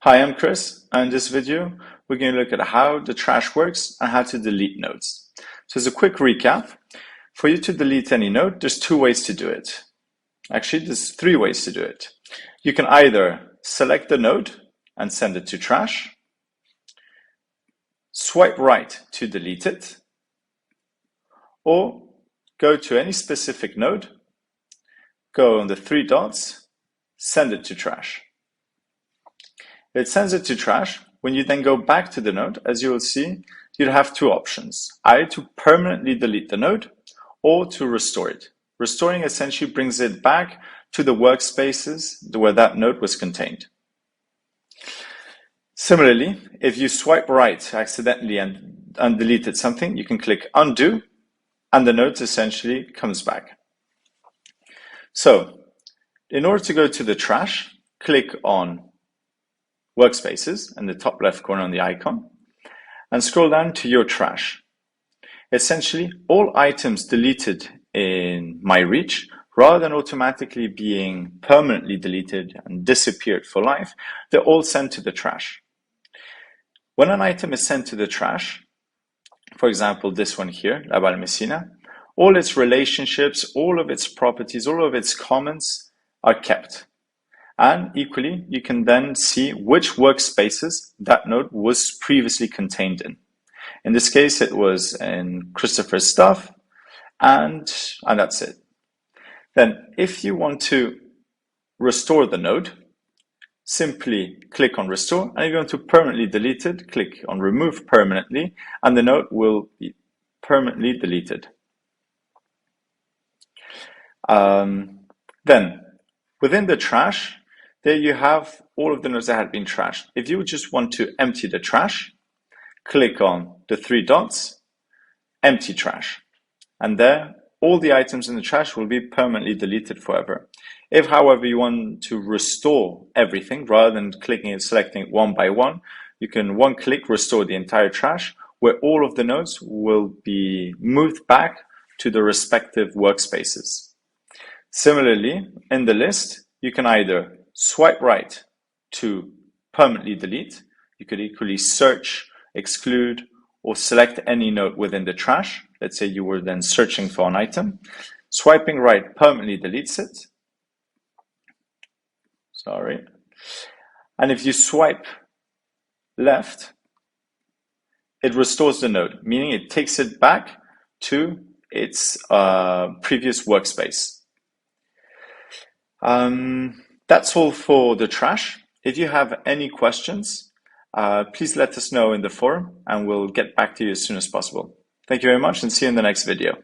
Hi, I'm Chris, and in this video, we're going to look at how the trash works and how to delete nodes. So as a quick recap, for you to delete any node, there's two ways to do it. Actually, there's three ways to do it. You can either select the node and send it to trash, swipe right to delete it, or go to any specific node, go on the three dots, send it to trash. It sends it to trash. When you then go back to the node, as you will see, you'd have two options, either to permanently delete the node or to restore it. Restoring essentially brings it back to the workspaces where that node was contained. Similarly, if you swipe right accidentally and deleted something, you can click undo and the node essentially comes back. So in order to go to the trash, click on Workspaces in the top left corner on the icon and scroll down to your trash. Essentially, all items deleted in MyReach, rather than automatically being permanently deleted and disappeared for life, they're all sent to the trash. When an item is sent to the trash, for example, this one here, La Balmesina, all its relationships, all of its properties, all of its comments are kept. And equally, you can then see which workspaces that node was previously contained in. In this case, it was in Christopher's stuff, and that's it. Then, if you want to restore the node, simply click on Restore, and if you want to permanently delete it, click on Remove Permanently, and the node will be permanently deleted. Then, within the trash, there you have all of the nodes that had been trashed. If you just want to empty the trash, click on the three dots, empty trash. And there, all the items in the trash will be permanently deleted forever. If, however, you want to restore everything, rather than clicking and selecting it one by one, you can one click restore the entire trash, where all of the nodes will be moved back to the respective workspaces. Similarly, in the list, you can either swipe right to permanently delete. You could equally search, exclude, or select any node within the trash. Let's say you were then searching for an item. Swiping right permanently deletes it. Sorry. And if you swipe left, it restores the node, meaning it takes it back to its previous workspace. That's all for the trash. If you have any questions, please let us know in the forum and we'll get back to you as soon as possible. Thank you very much and see you in the next video.